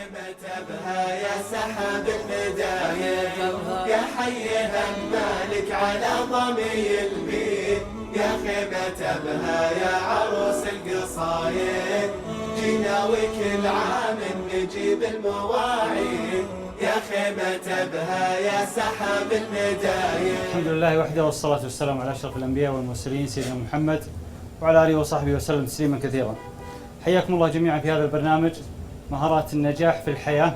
خيمة بها يا سحاب المداير، يا حيها مالك على ضمي البيت، يا خيمة بها يا عروس القصايد، جينا وكل عام نجيب المواعيد، يا خيمة بها يا سحاب المداير. الحمد لله وحده، والصلاة والسلام على أشرف الأنبياء والمرسلين سيدنا محمد وعلى آله وصحبه وسلم تسليما كثيرا. حياكم الله جميعا في هذا البرنامج، مهارات النجاح في الحياة،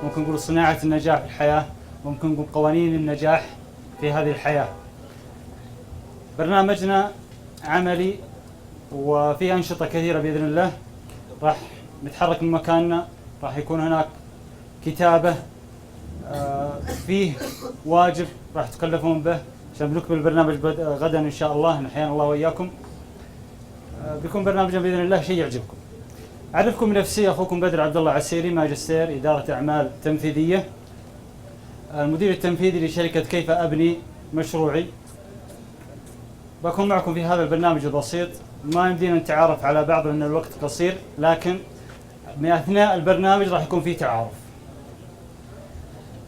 ممكن نقول صناعة النجاح في الحياة، ممكن نقول قوانين النجاح في هذه الحياة. برنامجنا عملي وفيه أنشطة كثيرة بإذن الله، راح نتحرك من مكاننا، راح يكون هناك كتابة، فيه واجب راح تكلفون به عشان بنكمل البرنامج غدا إن شاء الله، نحيانا الله وإياكم. بيكون برنامجنا بإذن الله شيء يعجبكم. أعرفكم نفسي، أخوكم بدر عبد الله عسيري، ماجستير إدارة أعمال تنفيذية، المدير التنفيذي لشركة كيف أبني مشروعي. بكون معكم في هذا البرنامج البسيط، ما يمدينا نتعرف على بعض لأن الوقت قصير، لكن من أثناء البرنامج راح يكون في تعارف.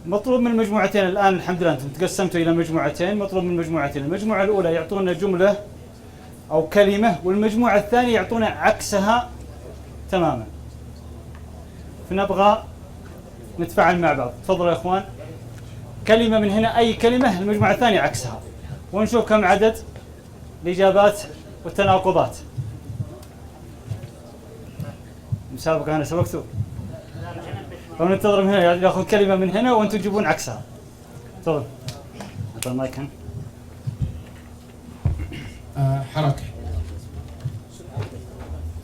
مطلوب من المجموعتين الآن، الحمد لله أنتم تقسمتوا إلى مجموعتين، مطلوب من المجموعتين، المجموعة الأولى يعطونا جملة أو كلمة، والمجموعة الثانية يعطونا عكسها تماما. فنبغى نتفاعل مع بعض. تفضلوا يا إخوان، كلمة من هنا، أي كلمة، المجموعة الثانية عكسها، ونشوف كم عدد الإجابات والتناقضات. مسابقة أنا سبقتوا، فننتظر من هنا ياخذ كلمة من هنا وأنتم تجيبون عكسها. تفضل. أعطى المايك هنا. حركة.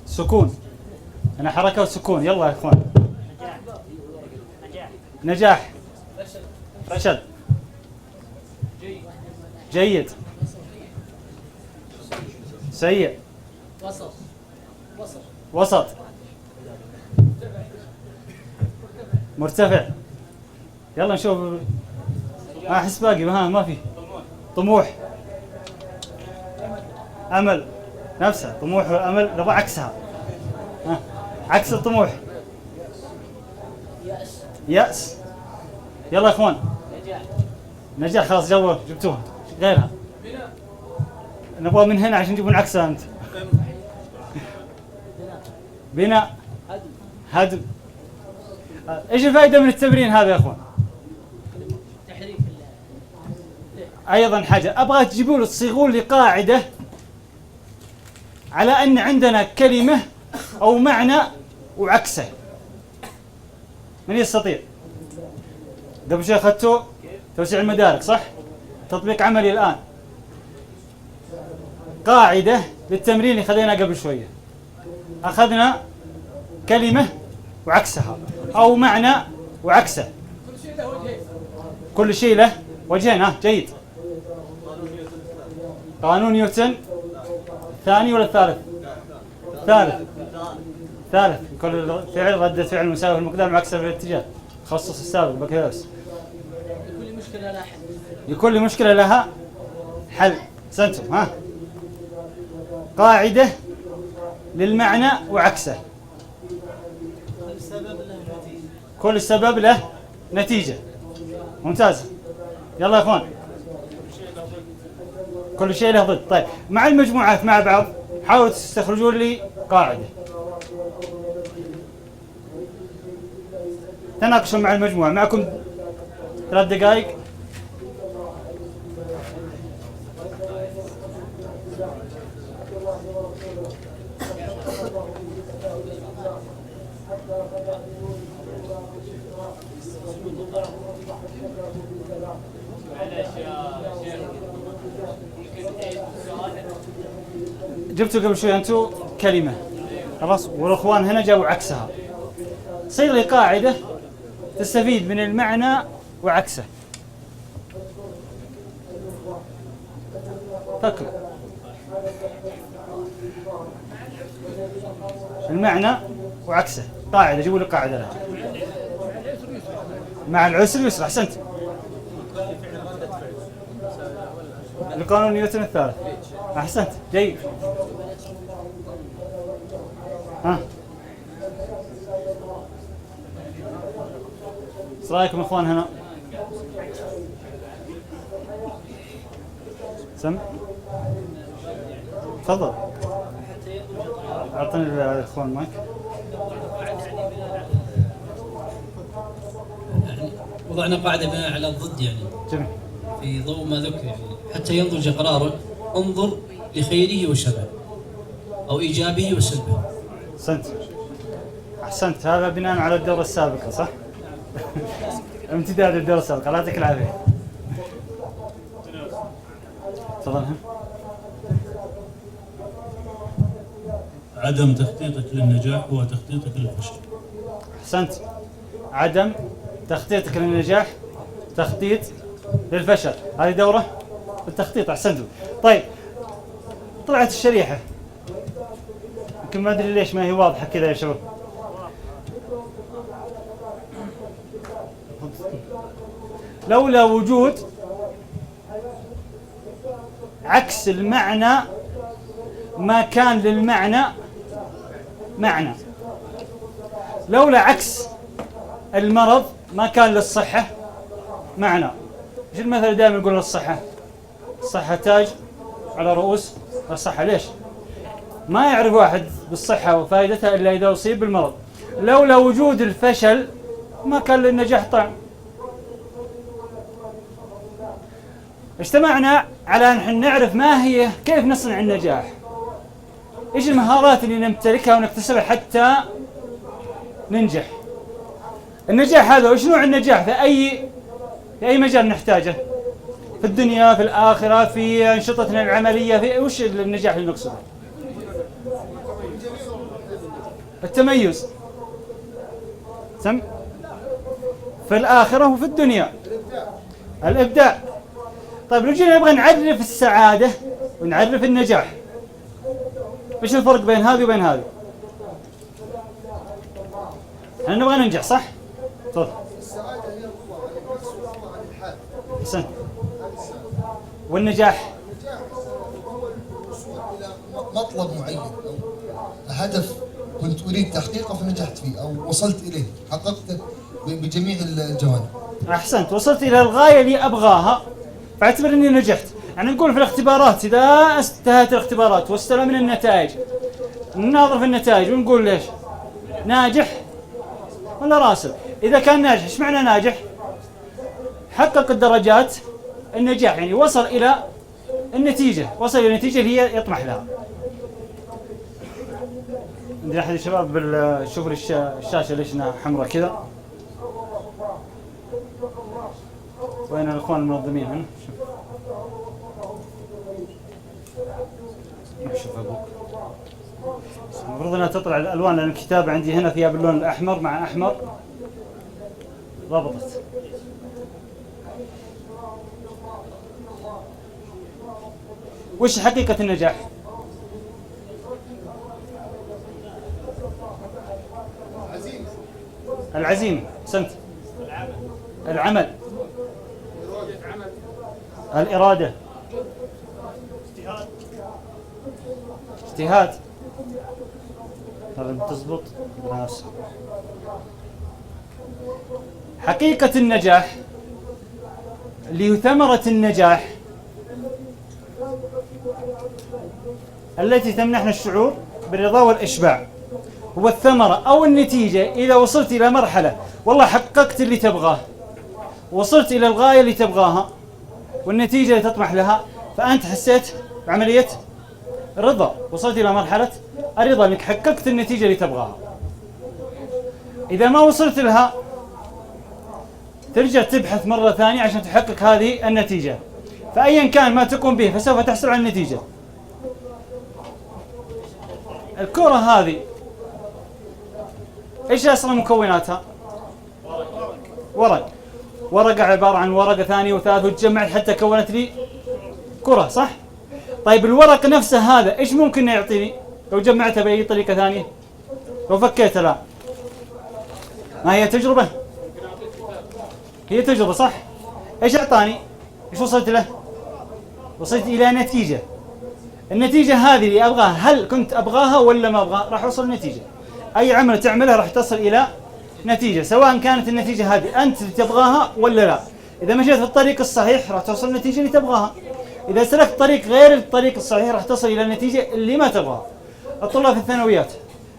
سكون. أنا حركة وسكون. يلا يا إخوان. نجاح. فشل. جيد. سيء. وسط. مرتفع. يلا نشوف. أحس باقي ما في. طموح. أمل. نفسها طموح والأمل نبغى عكسها. عكس الطموح. يأس. يلا يا إخوان. نجاح. خلاص جبتوها. غيرها. نبغى من هنا عشان تجيبون عكسها أنت. بناء. هدم. ايش الفائدة من التمرين هذا يا اخوان؟ ايضا حاجة ابغى تجيبوا لي تصيغون لي قاعدة على ان عندنا كلمة او معنى وعكسه. من يستطيع؟ قبل شوي اخذتوا توسيع المدارك صح؟ تطبيق عملي الان. قاعدة للتمرين اللي خذيناه قبل شوية. اخذنا كلمة وعكسها أو معنى وعكسه. كل شيء له وجهين. جيد. قانون نيوتن الثاني ولا الثالث؟ الثالث. كل فعل ردة فعل مساوي في المقدار معكسة في الاتجاه. خصص السابق بكالوريوس. لكل مشكلة لها حل. سنتم. قاعدة للمعنى وعكسه. كل سبب له نتيجة. ممتاز. يلا يا اخوان. كل شيء له ضد. طيب مع المجموعات مع بعض حاولوا تستخرجون لي قاعدة. تناقشوا مع المجموعة. معكم 3 دقائق. جبتوا قبل شوي أنتوا كلمة خلاص، والأخوان هنا جابوا عكسها. صير لي قاعدة تستفيد من المعنى وعكسه. فكر. المعنى وعكسه. قاعدة. جيبوا لي قاعدة لها. مع العسر يسر. أحسنت. لقانون نيوتن الثالث. أحسنت. جيد. ايش رايكم اخوان هنا؟ سم تفضل اعطني الاخوان مايك. وضعنا قاعدة بناء على الضد يعني جميل. في ضوء ما ذكر يعني حتى ينضج قرارك انظر لخيره وشره أو إيجابه وسلبه. أحسنت أحسنت. هذا بناء على الدورة السابقة صح؟ امتداد الدورة السابقة. الله يعطيك العافية. تفضل. عدم تخطيطك للنجاح هو تخطيطك للفشل. أحسنت. عدم تخطيطك للنجاح تخطيط للفشل. هذه دورة التخطيط. أحسنتوا. طيب طلعت الشريحة يمكن ما أدري ليش ما هي واضحة كذا يا شباب. لولا وجود عكس المعنى ما كان للمعنى معنى. لولا عكس المرض ما كان للصحة معنى. ايش المثل اللي دائما يقول للصحة؟ الصحة تاج على رؤوس الصحة. ليش؟ ما يعرف واحد بالصحة وفائدتها إلا إذا أصيب بالمرض. لولا وجود الفشل ما كان للنجاح طعم. اجتمعنا على أن نعرف ما هي كيف نصنع النجاح، إيش المهارات اللي نمتلكها ونكتسبها حتى ننجح. النجاح هذا وإيش نوع النجاح في أي مجال نحتاجه، في الدنيا في الآخرة في أنشطتنا العملية، في وش النجاح اللي نقصده؟ التميز سم في الآخرة وفي الدنيا الإبداع. طيب لو جينا نبغى نعرف السعادة ونعرف النجاح، ايش الفرق بين هذه وبين هذه؟ احنا نبغى ننجح صح؟ تفضل. السعادة هي الرضا عن النفس والرضا عن الحال. احسنت. والنجاح؟ النجاح هو الوصول إلى مطلب معين أو هدف كنت أريد تحقيقه فنجحت فيه أو وصلت إليه حققته بجميع الجوانب. احسنت. وصلت الى الغاية اللي ابغاها فاعتبر اني نجحت. يعني نقول في الاختبارات اذا انتهت الاختبارات واستلمنا النتائج نناظر في النتائج ونقول ليش ناجح ولا راسب. اذا كان ناجح ايش معنى ناجح؟ حقق الدرجات النجاح، يعني وصل الى النتيجة، وصل الى النتيجة اللي هي يطمح لها. عندنا احد الشباب شوف الشاشة ليش انها حمراء كذا. وين الاخوان المنظمين هنا؟ شوف ابوك. المفروض انها تطلع الالوان لان الكتابة عندي هنا فيها باللون الاحمر مع احمر ضبطت. وش حقيقة النجاح؟ العزيمة. سنت. العمل. الإرادة. اجتهاد. طبعا تزبط نفسك. حقيقة النجاح اللي هو ثمرة النجاح التي تمنحنا الشعور بالرضا والإشباع، هو الثمرة أو النتيجة. إذا وصلت إلى مرحلة والله حققت اللي تبغاه، وصلت إلى الغاية اللي تبغاها والنتيجة اللي تطمح لها، فأنت حسيت بعملية رضا، وصلت إلى مرحلة الرضا أنك حققت النتيجة اللي تبغاها. إذا ما وصلت لها ترجع تبحث مرة ثانية عشان تحقق هذه النتيجة، فأيا كان ما تقوم به فسوف تحصل على النتيجة. الكرة هذه ايش اصلا مكوناتها؟ ورق. ورقة عبارة عن ورقة ثانية وثالثة وتجمعت حتى كونت لي كرة صح؟ طيب الورق نفسه هذا ايش ممكن يعطيني لو جمعتها بأي طريقة ثانية؟ لو فكيتها لا ما هي تجربة؟ هي تجربة صح؟ ايش اعطاني؟ ايش وصلت له؟ وصلت الى نتيجة. النتيجة هذه اللي ابغاها هل كنت ابغاها ولا ما ابغاها؟ راح اوصل لنتيجة. اي عمل تعمله راح تصل الى نتيجة، سواء كانت النتيجة هذه أنت تبغاها ولا لا. إذا مشيت في الطريق الصحيح راح توصل النتيجة اللي تبغاها، إذا سلكت طريق غير الطريق الصحيح راح تصل إلى النتيجة اللي ما تبغاها. الطلاب في الثانويات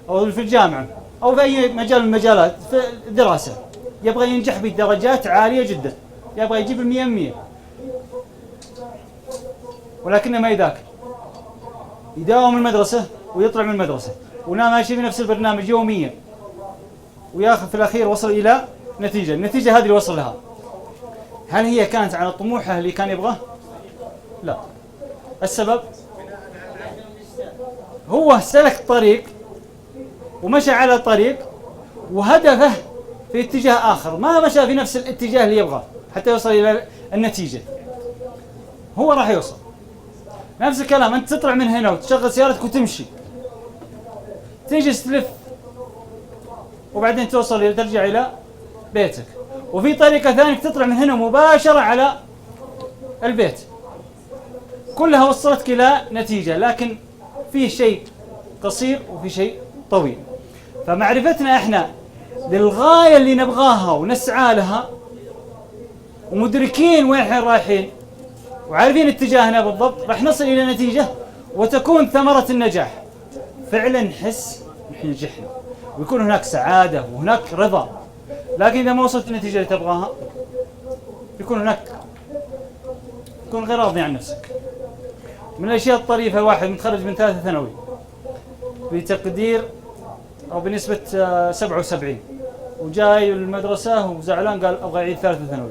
أو في الجامعة أو في أي مجال من المجالات في الدراسة يبغى ينجح بدرجات عالية جدا، يبغى يجيب 100%، ولكنه ما يذاكر، يداوم المدرسة ويطلع من المدرسة ونام ماشي بنفس البرنامج يوميا، وياخذ في الأخير وصل إلى نتيجة. النتيجة هذه اللي وصل لها هل هي كانت على طموحه اللي كان يبغاه؟ لا. السبب هو سلك طريق ومشى على طريق وهدفه في اتجاه آخر، ما مشى في نفس الاتجاه اللي يبغاه حتى يوصل إلى النتيجة. هو راح يوصل نفس الكلام، أنت تطلع من هنا وتشغل سيارتك وتمشي، تيجي تلف وبعدين توصل ترجع إلى بيتك، وفي طريقة ثانية تطلع من هنا مباشرة على البيت، كلها وصلتك إلى نتيجة، لكن في شيء قصير وفي شيء طويل. فمعرفتنا إحنا للغاية اللي نبغاها ونسعى لها ومدركين وين احنا رايحين وعارفين اتجاهنا بالضبط، راح نصل إلى نتيجة وتكون ثمرة النجاح. فعلا نحس نحن نجحنا ويكون هناك سعادة وهناك رضا. لكن إذا ما وصلت النتيجة اللي تبغاها يكون غير راضي عن نفسك. من الأشياء الطريفة، واحد متخرج من ثالثة ثانوي بتقدير أو بنسبة 77 وجاي المدرسة وزعلان قال أبغى أعيد ثالثة ثانوي،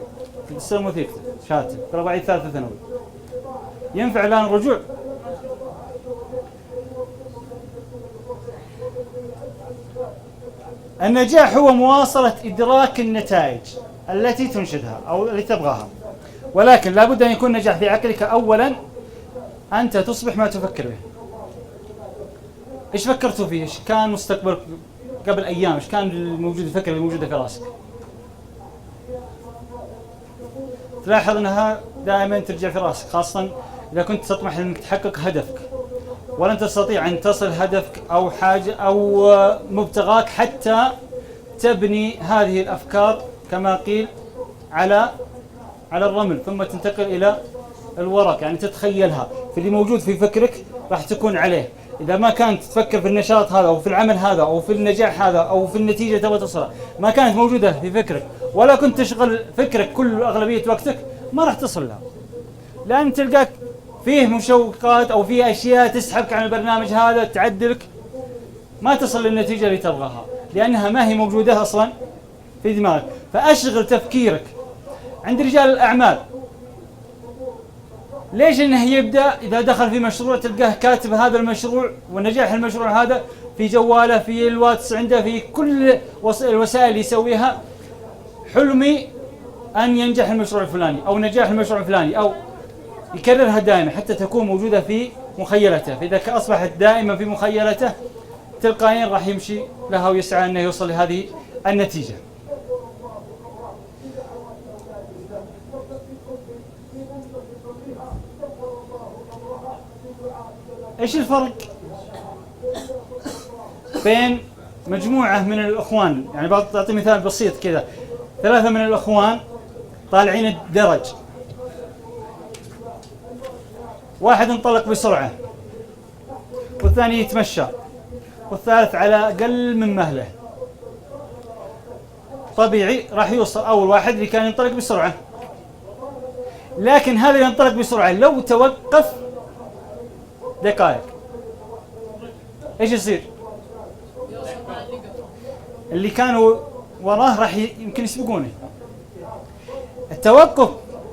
استلم وثيقته شهادته قال أبغى أعيد ثالثة ثانوي. ينفع الآن الرجوع؟ النجاح هو مواصلة إدراك النتائج التي تنشدها أو التي تبغاها، ولكن لابد أن يكون نجاح في عقلك. أولا أنت تصبح ما تفكر به. إيش فكرتوا فيه؟ إيش كان مستقبلك قبل أيام؟ إيش كان الموجود الفكرة اللي موجودة في راسك؟ تلاحظ أنها دائما ترجع في راسك، خاصة إذا كنت تطمح أنك تحقق هدفك، ولن تستطيع أن تصل هدفك أو حاجة أو مبتغاك حتى تبني هذه الأفكار كما قيل على الرمل ثم تنتقل إلى الورق، يعني تتخيلها في اللي موجود في فكرك راح تكون عليه. إذا ما كانت تفكر في النشاط هذا أو في العمل هذا أو في النجاح هذا أو في النتيجة تبغى تصلها، ما كانت موجودة في فكرك ولا كنت تشغل فكرك كل أغلبية وقتك، ما راح تصل لها، لأن تلقاك فيه مشوقات أو فيه أشياء تسحبك عن البرنامج هذا تعدلك، ما تصل للنتيجة اللي تبغاها لأنها ما هي موجودة أصلا في دماغك. فأشغل تفكيرك. عند رجال الأعمال ليش انه يبدأ إذا دخل في مشروع تلقاه كاتب هذا المشروع ونجاح المشروع هذا في جواله، في الواتس عنده، في كل الوسائل اللي يسويها، حلمي أن ينجح المشروع الفلاني أو نجاح المشروع الفلاني، أو يكررها دائما حتى تكون موجودة في مخيلته. فإذا أصبحت دائما في مخيلته تلقائيا راح يمشي لها ويسعى أنه يوصل لهذه النتيجة. إيش الفرق بين مجموعة من الأخوان؟ يعني بعطي مثال بسيط كذا، 3 من الأخوان طالعين الدرج، واحد انطلق بسرعة والثاني يتمشى والثالث على أقل من مهله. طبيعي راح يوصل أول واحد اللي كان ينطلق بسرعة، لكن هذا اللي ينطلق بسرعة لو توقف دقائق ايش يصير؟ اللي كانوا وراه راح يمكن يسبقونه. التوقف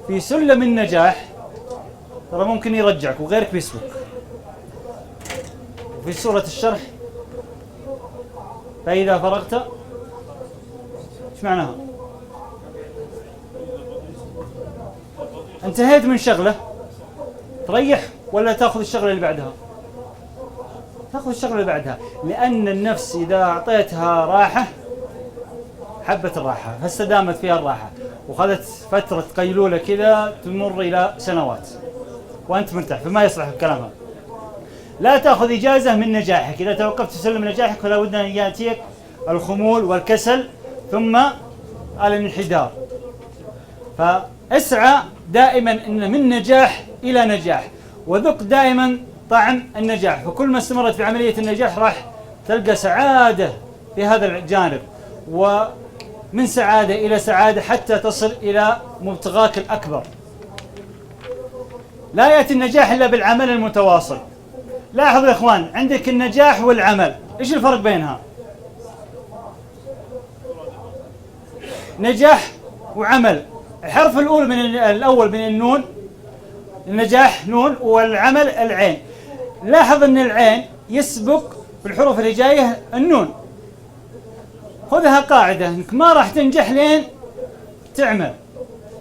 في سلم النجاح ترى ممكن يرجعك وغيرك بيسبق. في سورة الشرح فإذا فرغت ايش معناها؟ انتهيت من شغلة تريح ولا تأخذ الشغلة اللي بعدها؟ تأخذ الشغلة اللي بعدها، لأن النفس إذا أعطيتها راحة حبت الراحة فاستدامت فيها الراحة وخذت فترة قيلولة كذا تمر إلى سنوات وأنت مرتاح، فما يصلح الكلام هذا. لا تأخذ إجازة من نجاحك. إذا توقفت في سلم نجاحك فلا بد أن يأتيك الخمول والكسل ثم الانحدار. فاسعى دائما إن من نجاح إلى نجاح، وذق دائما طعم النجاح. فكل ما استمرت في عملية النجاح راح تلقى سعادة في هذا الجانب، ومن سعادة إلى سعادة حتى تصل إلى مبتغاك الأكبر. لا يأتي النجاح إلا بالعمل المتواصل. لاحظوا يا إخوان، عندك النجاح والعمل، إيش الفرق بينها؟ نجاح وعمل. الحرف الأول من النون، النجاح نون، والعمل العين. لاحظ أن العين يسبق في الحروف اللي جاية النون. خذها قاعدة، انك ما راح تنجح لين تعمل.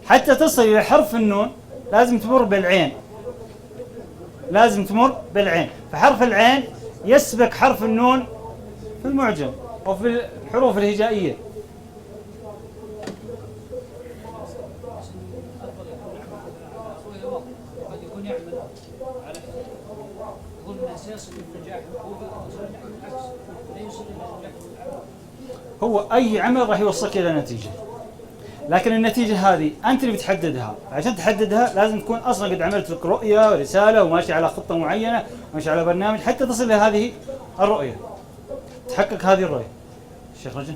حتى تصل الى حرف النون لازم تمر بالعين، لازم تمر بالعين. فحرف العين يسبق حرف النون في المعجم وفي الحروف الهجائية. قد يكون يعمل على يقول من اساس النجاح العكس لا يوصل الى النجاح. هو أي عمل راح يوصلك إلى نتيجة، لكن النتيجة هذه أنت اللي بتحددها. عشان تحددها لازم تكون أصلا قد عملت لك رؤية ورسالة وماشي على خطة معينة وماشي على برنامج حتى تصل لهذه الرؤية، تحقق هذه الرؤية. الشيخ رجل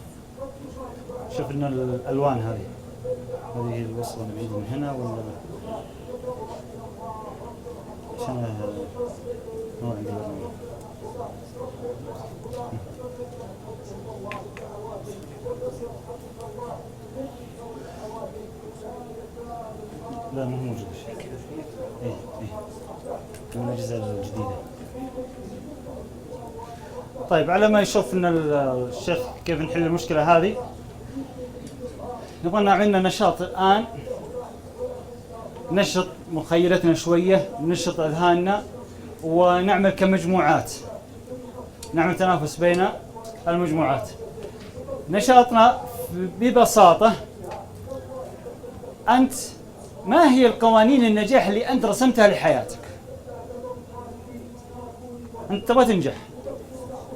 شوف لنا الألوان هذه الوصلة بعيد من هنا ولا عشان ما عندي برنامج. لا مو موجود. ايه من الاجهزه الجديده. طيب على ما يشوف لنا الشيخ كيف نحل المشكله هذه، نبغى نعمل لنا نشاط الان، نشط مخيلتنا شويه، نشط اذهاننا، ونعمل كمجموعات، نعمل تنافس بين المجموعات. نشاطنا ببساطه، انت ما هي القوانين النجاح اللي أنت رسمتها لحياتك؟ أنت تبغى تنجح،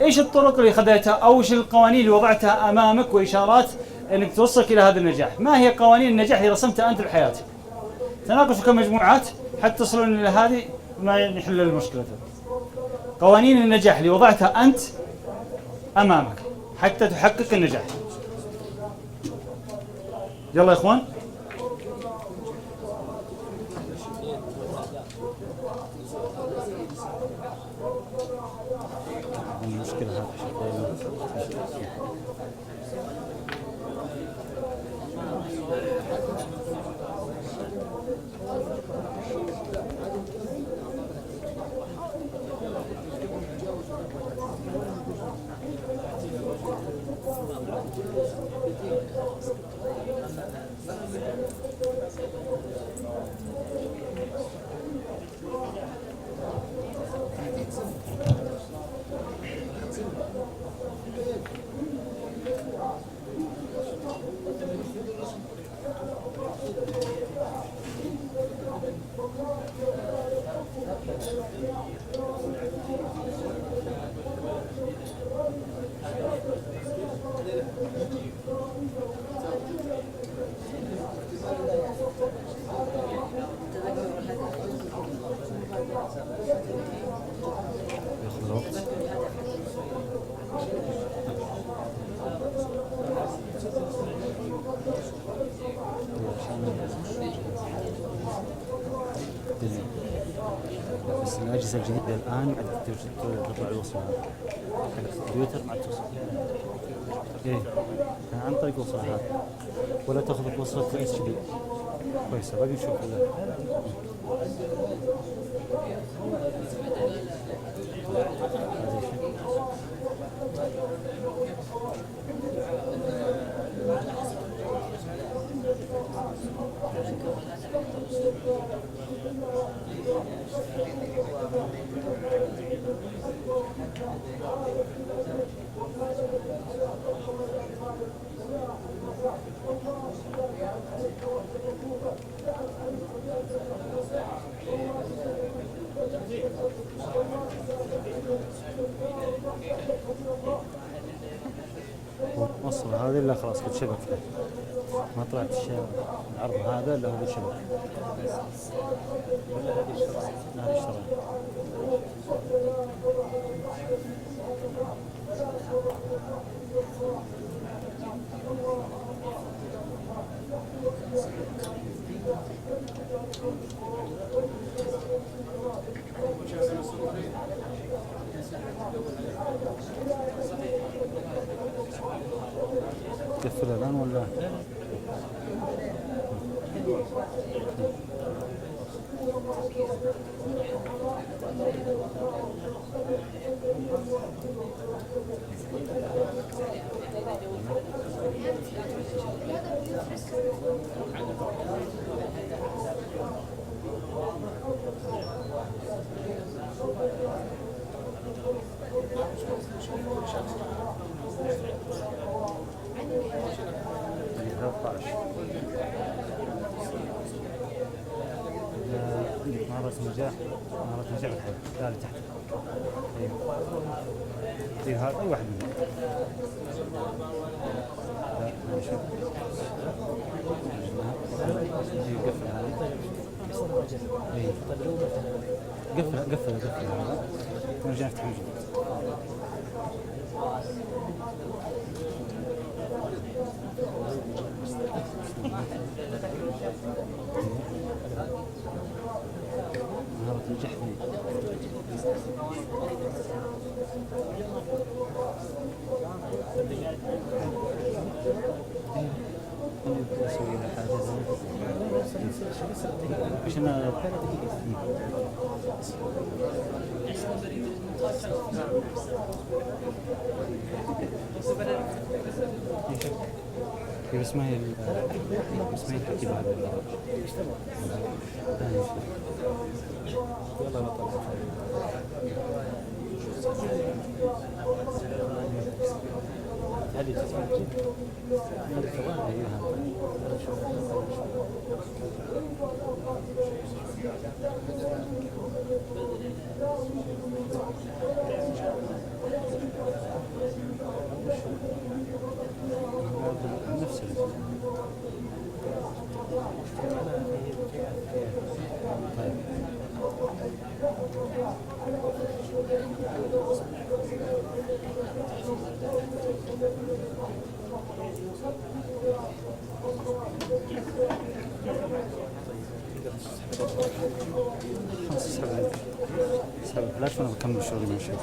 إيش الطرق اللي خذيتها أو إيش القوانين اللي وضعتها أمامك وإشارات أنك توصلك إلى هذا النجاح؟ ما هي قوانين النجاح اللي رسمتها أنت لحياتك؟ تناقشوا كمجموعات حتى تصلون إلى هذه ما نحل المشكلة. قوانين النجاح اللي وضعتها أنت أمامك حتى تحقق النجاح. يلا يا إخوان. المشكلة هذه بس الأجهزة الجديدة الآن عاد تطلع الوصلة حق الكمبيوتر مع التوصيل. إيه عن طريق وصلة هذا ولا تاخذ وصلة اس دي كويسة. باقي نشوف وصل هذه إلا خلاص قد شبك، ما طلعت العرض هذا إلا هو قد شبك. هذه اشتغل. تقفل الآن ولا؟ عندك مهارة نجاح، مهارة نجاح الحين لا تحت. ايوه ايوه هذا اي واحد منهم. لا هذا شوف. ايوه قفل هذا. ايوه قفل هذا ونرجع نفتح من جديد. مهارة نجاح اثنين. اسوي له حاجة عشان بس ما هي الحكي بعد يلا نطلع هذه تسمع نفس اسحب الفلاش وانا بكمل شغلي من شوي.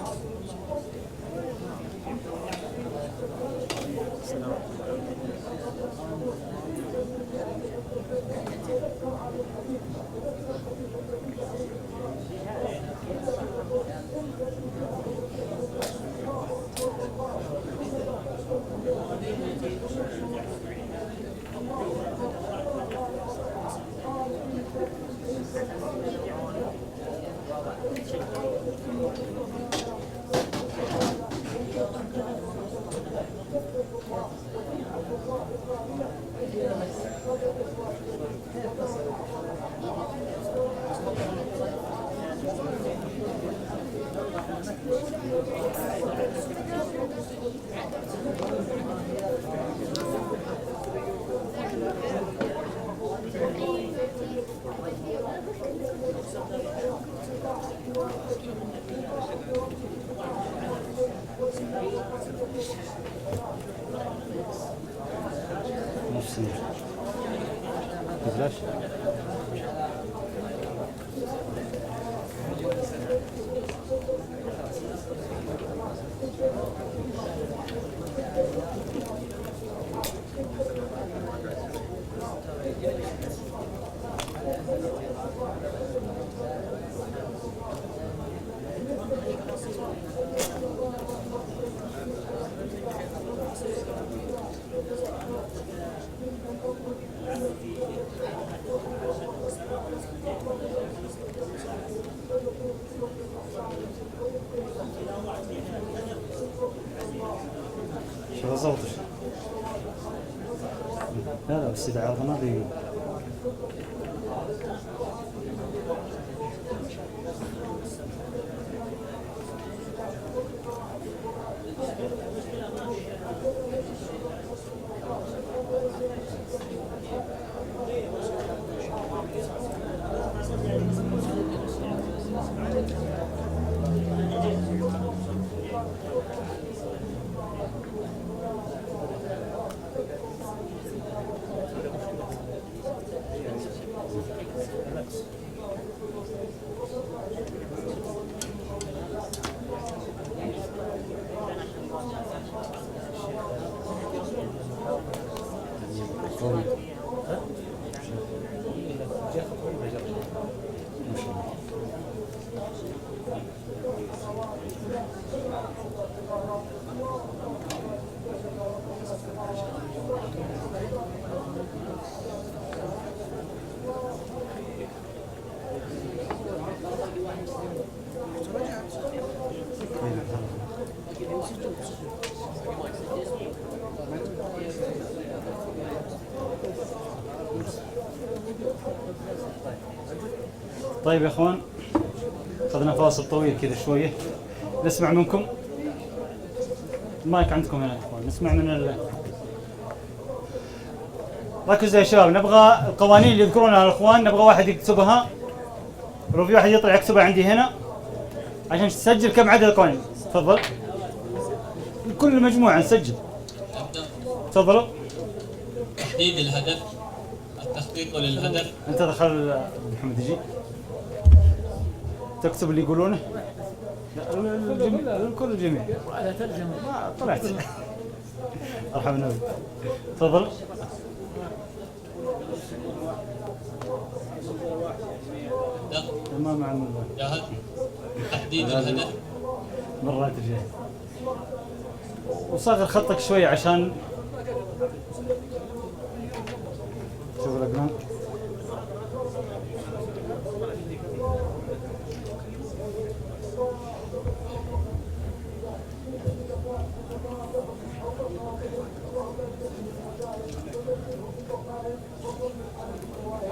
نفس الفلاش شو صوتك؟ لا بس إذا عرضنا لي طيب يا اخوان، اخذنا فاصل طويل كذا شويه، نسمع منكم. المايك عندكم هنا يا اخوان، نسمع من ركزوا يا شباب، نبغى القوانين اللي يذكرونها الاخوان، نبغى واحد يكتبها، ولو في واحد يطلع يكتبها عندي هنا عشان تسجل كم عدد القوانين. تفضل، كل مجموعه نسجل. تفضلوا. تحديد الهدف، التخطيط للهدف. انت دخل محمد يجي تكتب اللي يقولونه. لا الكل الجميع. على ترجمة ما طلعت. ارحم النبي. تفضل. ما مع الموضوع. جاهز. تحديد الهدف. مرات الجاي. وصغر خطك شوي عشان شوف الاقلام.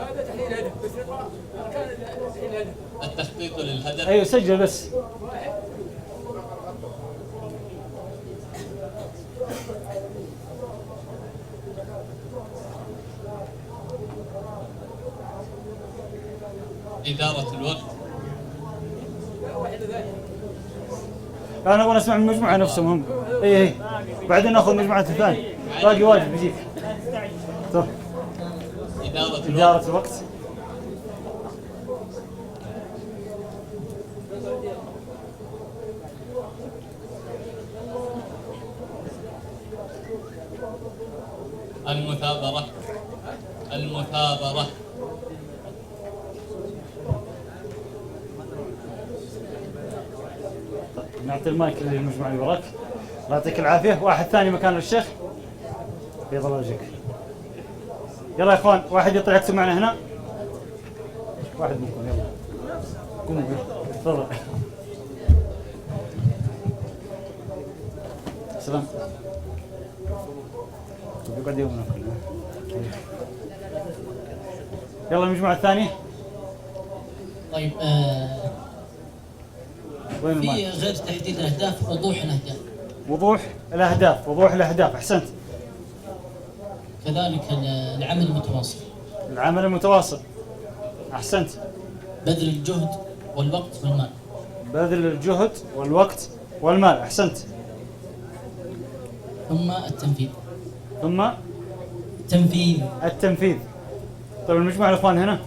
هذا تحديد هدف بس كان تحديد هدف. التخطيط للهدف. ايوه سجل بس. إدارة الوقت. انا ابغى اسمع من المجموعه نفسهم هم. اي بعدين ناخذ مجموعه الثانيه، باقي واجب بيجيك. طيب. إدارة الوقت. المثابرة. المثابرة. نعطي المايك للمجموعة اللي وراك. الله يعطيك العافية. واحد ثاني مكان الشيخ. بيض الله وجهك. يلا يا اخوان، واحد يطلع يكتب معنا هنا. واحد منكم يلا. قوموا تفضل. سلام. يقعد يومنا كلنا. يلا المجموعة الثانية. طيب وين في المايك؟ غير تحديد الأهداف، وضوح الأهداف. وضوح الأهداف. وضوح الأهداف. أحسنت. كذلك العمل المتواصل. العمل المتواصل. أحسنت. بذل الجهد والوقت والمال. بذل الجهد والوقت والمال. أحسنت. ثم التنفيذ. ثم تنفيذ. التنفيذ. طيب المجموعة الأخوان هنا.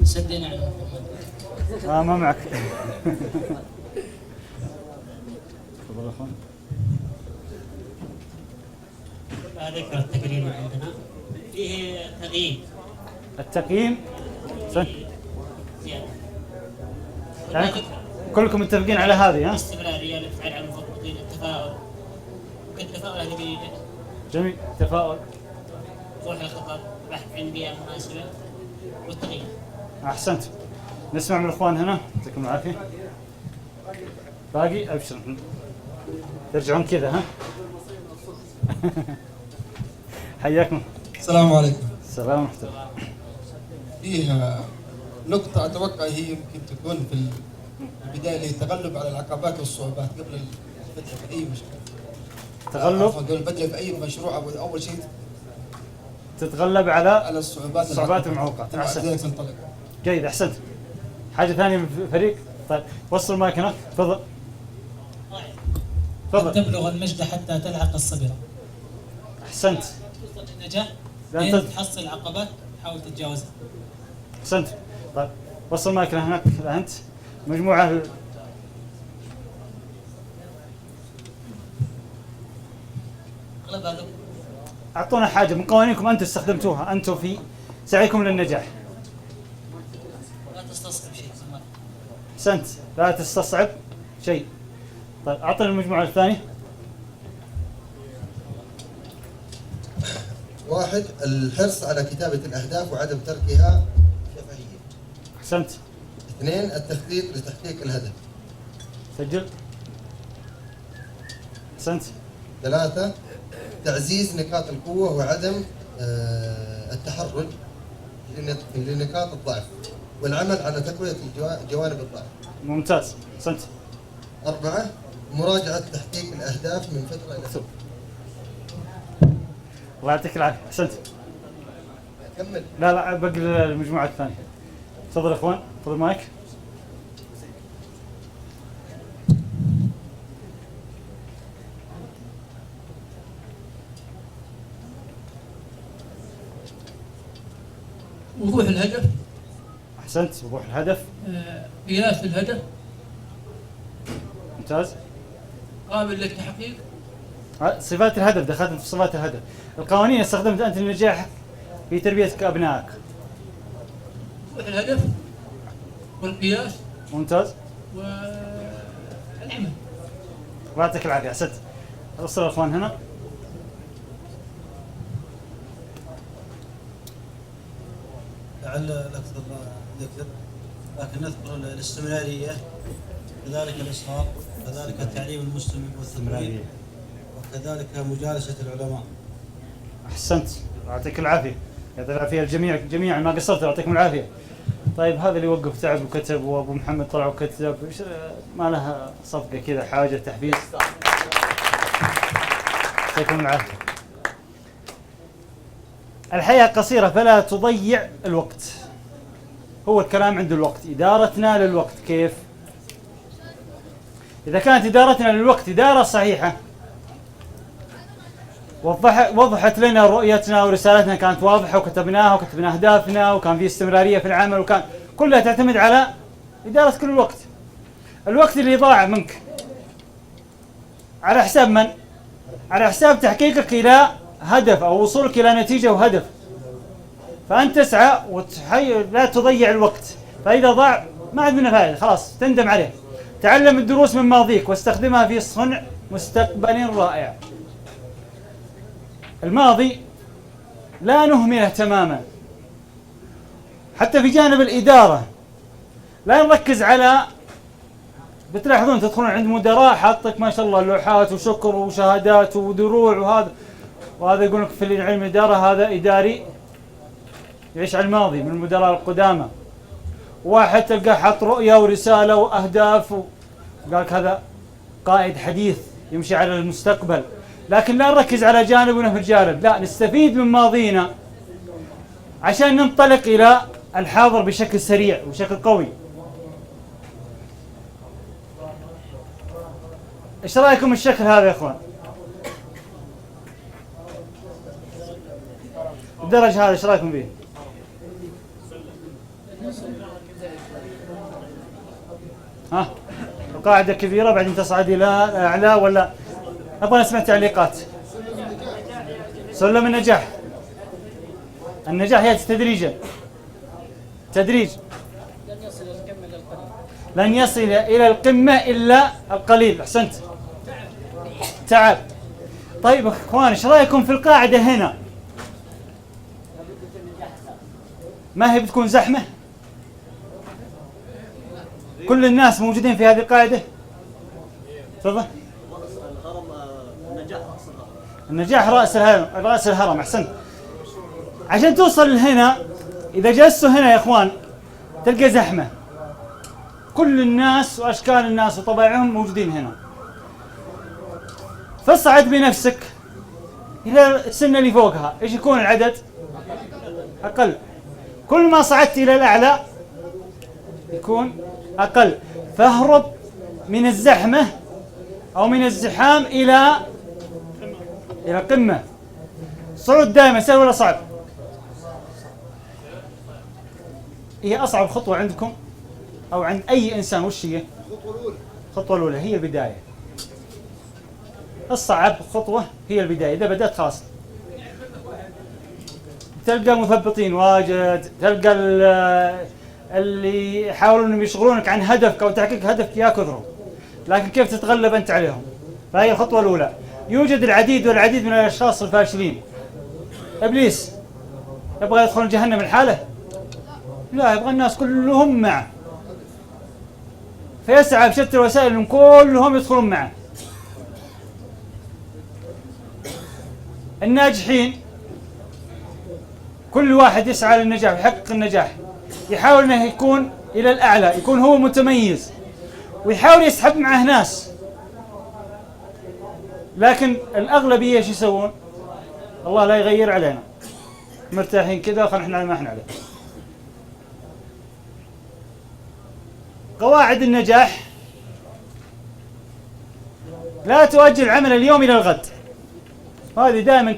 سدينا على محمد. ما معك. تفضل أخوان. ذكر التقرير عندنا فيه تقييم. التقييم. سن. زيادة. يعني كلكم متفقين على هذه ها؟ الاستمرارية، الافعال على المخططين، التفاؤل. التفاؤل هذه جيدة. جميل. تفاؤل. وضوح الخطر، البحث عن بيئة مناسبة، والتغيير. أحسنت. نسمع من الأخوان هنا. يعطيكم العافية. باقي أبشر. ترجعون كذا ها؟ حياكم. السلام عليكم. السلام ورحمة الله. فيه نقطة أتوقع هي يمكن تكون في البداية اللي هي التغلب على العقبات والصعوبات قبل البدء في أي مشروع. تغلب. قبل البدء في أي مشروع أول شيء تتغلب على على الصعوبات والمعوقات. أحسنت. أحسنت. تنطلق. جيد. أحسنت. حاجة ثانية من الفريق. طيب وصل المايك هناك. تفضل. تفضل. تبلغ المجد حتى تلحق الصبرة. أحسنت. توصل للنجاح لا لين تحصل عقبات تحاول تتجاوزها. أحسنت. طيب وصل المايك هناك أنت. مجموعة أغلب هذا اعطونا حاجه من قوانينكم انتم استخدمتوها انتم في سعيكم للنجاح. لا تستصعب شيء. احسنت، لا تستصعب شيء. طيب اعطنا المجموعه الثانيه. 1 الحرص على كتابة الأهداف وعدم تركها شفهية. احسنت. 2 التخطيط لتحقيق الهدف. سجل. احسنت. 3 تعزيز نقاط القوة وعدم التحرج لنقاط الضعف والعمل على تقوية جوانب الضعف. ممتاز، احسنت. 4 مراجعة تحقيق الأهداف من فترة إلى فترة. الله يعطيك العافيه، احسنت. كمل. لا باقي المجموعه الثانيه. تفضل يا اخوان، تفضل مايك. وضوح الهدف، احسنت، وضوح الهدف. قياس الهدف، ممتاز. قابل للتحقيق، صفات الهدف، دخلت في صفات الهدف. القوانين استخدمت انت لنجاحك في تربيتك ابنائك. وضوح الهدف والقياس ممتاز. والعمل. الله يعطيك العافيه، احسنت. وصل الاخوان هنا. لعل الاكثر ذكر، لكن نذكر الاستمراريه، كذلك الاصرار، كذلك تعليم المسلم والتمرين، وكذلك مجالسه العلماء. احسنت، الله يعطيك العافيه. يعطيك العافيه الجميع جميعا، ما قصرتوا، يعطيكم العافيه. طيب هذا اللي وقف تعب وكتب، وابو محمد طلع وكتب، ما لها صفقه كذا، حاجه تحفيز. يعطيكم العافيه. الحياه قصيره فلا تضيع الوقت. هو الكلام عند الوقت، ادارتنا للوقت كيف؟ اذا كانت ادارتنا للوقت اداره صحيحه، وضحت لنا رؤيتنا ورسالتنا، كانت واضحه وكتبناها وكتبنا اهدافنا، وكان في استمراريه في العمل، وكان كلها تعتمد على اداره كل الوقت. الوقت اللي ضاع منك على حساب من؟ على حساب تحقيقك الى هدف او وصولك الى نتيجه وهدف. فانت تسعى لا تضيع الوقت، فاذا ضاع ما عاد منه فائده، خلاص تندم عليه. تعلم الدروس من ماضيك واستخدمها في صنع مستقبل رائع. الماضي لا نهمله تماما، حتى في جانب الإدارة لا نركز على، بتلاحظون تدخلون عند مدراء حاطك ما شاء الله لوحات وشكر وشهادات ودروع وهذا يقول لك في علم الإدارة هذا إداري يعيش على الماضي من المدراء القدامى. واحد تلقاه حط رؤية ورسالة وأهداف قال لك هذا قائد حديث يمشي على المستقبل. لكن لا نركز على جانب ونهمل جانب، لا نستفيد من ماضينا عشان ننطلق إلى الحاضر بشكل سريع وبشكل قوي. ايش رايكم الشكل هذا يا اخوان؟ الدرج هذا ايش رايكم فيه؟ ها؟ القاعدة كبيرة بعدين تصعد إلى أعلى ولا؟ أبغى نسمع تعليقات. سلم النجاح. النجاح يأتي تدريجا. تدريج. لن يصل إلى القمة إلا القليل. أحسنت. تعب. طيب اخوان ايش رايكم في القاعدة هنا؟ ما هي بتكون زحمة؟ كل الناس موجودين في هذه القاعدة؟ تفضل. النجاح رأس الهرم. أحسنت. عشان توصل لهنا إذا جلستوا هنا يا إخوان تلقى زحمة، كل الناس وأشكال الناس وطبائعهم موجودين هنا. فاصعد بنفسك إلى السنة اللي فوقها، إيش يكون العدد؟ أقل. كل ما صعدت إلى الأعلى يكون أقل. فاهرب من الزحمة أو من الزحام إلى القمة. صعود دائما سهل ولا صعب؟ هي أصعب خطوة عندكم أو عند أي إنسان وش هي؟ الخطوة الأولى هي البداية. الصعب خطوة هي البداية، إذا بدأت خلاص تلقى مثبطين واجد، تلقى اللي يحاولون انهم يشغلونك عن هدفك او تحقيق هدفك يا كثرهم، لكن كيف تتغلب انت عليهم؟ فهي الخطوه الاولى. يوجد العديد والعديد من الاشخاص الفاشلين. ابليس يبغى يدخل جهنم الحاله؟ لا، يبغى الناس كلهم معه، فيسعى بشتى الوسائل انهم كلهم يدخلون معه. الناجحين كل واحد يسعى للنجاح ويحقق النجاح، يحاول انه يكون الى الاعلى، يكون هو متميز، ويحاول يسحب معه ناس. لكن الاغلبيه ايش يسوون؟ الله لا يغير علينا، مرتاحين كذا خلينا احنا على ما احنا عليه. قواعد النجاح: لا تؤجل عمل اليوم الى الغد. هذه دائما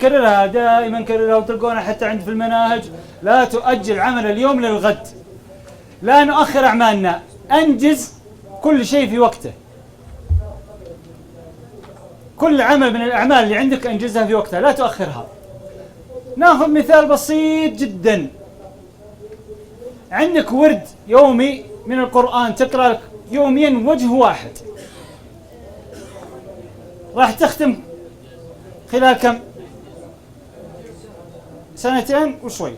كررها وتلقونها حتى عند في المناهج. لا تؤجل عمل اليوم للغد. لا نؤخر أعمالنا، أنجز كل شيء في وقته. كل عمل من الأعمال اللي عندك أنجزها في وقتها، لا تؤخرها. ناخذ مثال بسيط جدا. عندك ورد يومي من القرآن تقرأ لك يوميا وجه واحد، راح تختم خلال كم؟ 2 وشوي.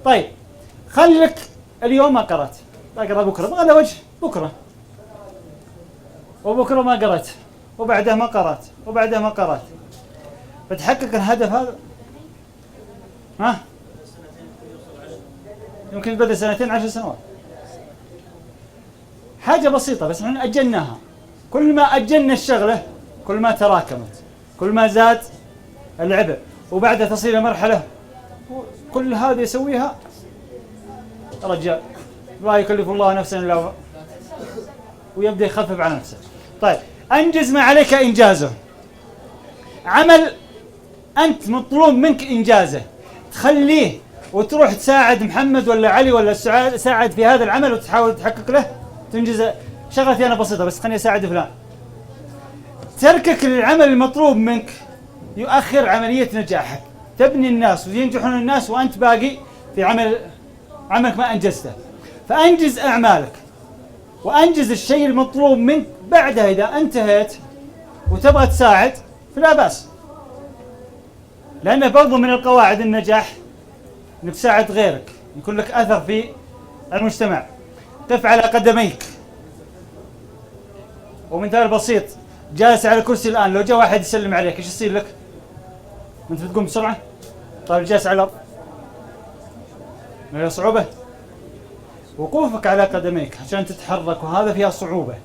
طيب خليك اليوم ما قرأت، اقرأ بكرة، بغى وجه بكرة، وبكرة ما قرأت، وبعدها ما قرأت، وبعدها ما قرأت. بتحقق الهدف هذا؟ ها؟ يمكن بدأ 2 10 سنوات. حاجة بسيطة بس احنا أجلناها. كل ما أجلنا الشغلة كل ما تراكمت، كل ما زاد العبء، وبعدها تصل إلى مرحلة كل هذا يسويها رجال، لا يكلف الله نفسا إلا ويبدأ يخفف على نفسه. طيب أنجز ما عليك إنجازه. عمل أنت مطلوب منك إنجازه، تخليه وتروح تساعد محمد ولا علي ولا ساعد في هذا العمل وتحاول تحقق له تنجزه. شغلتي أنا بسيطة بس خليني أساعد فلان. تركك للعمل المطلوب منك يؤخر عملية نجاحك. تبني الناس وينجحون الناس وأنت باقي في عملك ما أنجزته. فأنجز أعمالك وأنجز الشيء المطلوب منك. بعدها إذا انتهيت وتبغى تساعد فلا بأس، لأنه برضو من القواعد النجاح أنك تساعد غيرك، يكون لك أثر في المجتمع. قف على قدميك. ومثال بسيط، جالس على كرسي الآن، لو جاء واحد يسلم عليك ايش يصير لك؟ انت بتقوم بسرعة؟ طيب جالس على الأرض ما هي صعوبة؟ وقوفك على قدميك عشان تتحرك وهذا فيها صعوبة،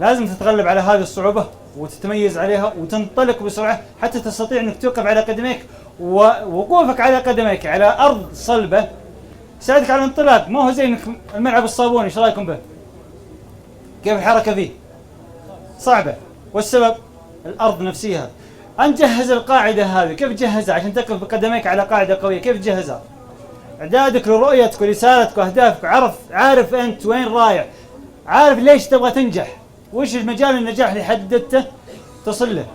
لازم تتغلب على هذه الصعوبة وتتميز عليها وتنطلق بسرعة حتى تستطيع انك توقف على قدميك. ووقوفك على قدميك على أرض صلبة يساعدك على الانطلاق. ما هو زي انك الملعب الصابوني، ايش رايكم به؟ كيف الحركة فيه؟ صعبة. والسبب الأرض نفسها. أنت جهز القاعدة هذه، كيف تجهزها عشان تقف بقدميك على قاعدة قوية؟ كيف تجهزها؟ إعدادك لرؤيتك ورسالتك وأهدافك، عارف أنت وين رايح، عارف ليش تبغى تنجح، وش المجال النجاح اللي حددته تصل له.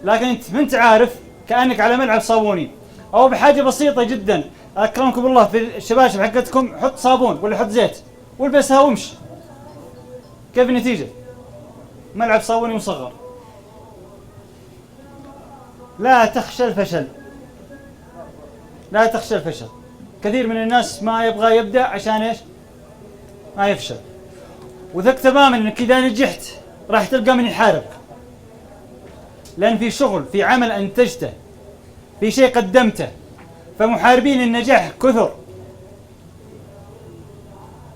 لكن أنت ما أنت عارف، كأنك على ملعب صابوني. أو بحاجة بسيطة جدا، أكرمكم الله في الشباشب حقتكم حط صابون ولا حط زيت والبسها وامشي. كيف النتيجة؟ ملعب صابوني مصغر. لا تخشى الفشل، لا تخشى الفشل. كثير من الناس ما يبغى يبدأ عشان ايش؟ ما يفشل. وثق تماما انك اذا نجحت راح تلقى من يحاربك، لان في شغل، في عمل انتجته، في شيء قدمته. فمحاربين النجاح كثر،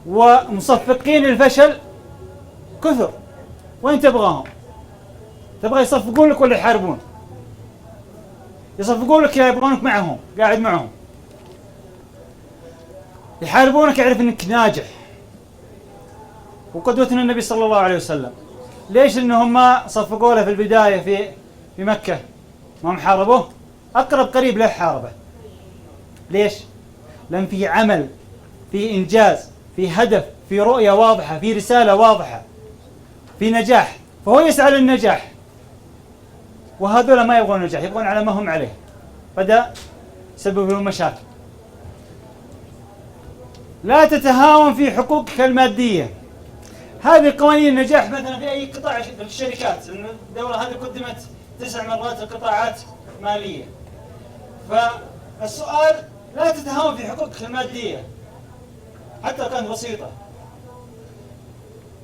ومصفقين الفشل كثر. وين تبغاهم؟ تبغى يصفقون لك ولا يحاربون؟ يصفقون لك، يبغونك معهم، قاعد معهم. يحاربونك يعرف انك ناجح. وقدوتنا النبي صلى الله عليه وسلم، ليش انهم ما صفقوا له في البداية في مكة؟ ما هم حاربوه؟ اقرب قريب له حاربه. ليش؟ لان في عمل، في انجاز، في هدف، في رؤية واضحة، في رسالة واضحة، في نجاح، فهو يسعى للنجاح. وهذول ما يبغون النجاح، يبغون على ما هم عليه، بدأ سبب لهم مشاكل. لا تتهاون في حقوقك المادية. هذه قوانين النجاح مثلا في أي قطاع في الشركات. الدولة هذه قدمت 9 مرات القطاعات مالية. فالسؤال لا تتهاون في حقوقك المادية حتى لو كانت بسيطة،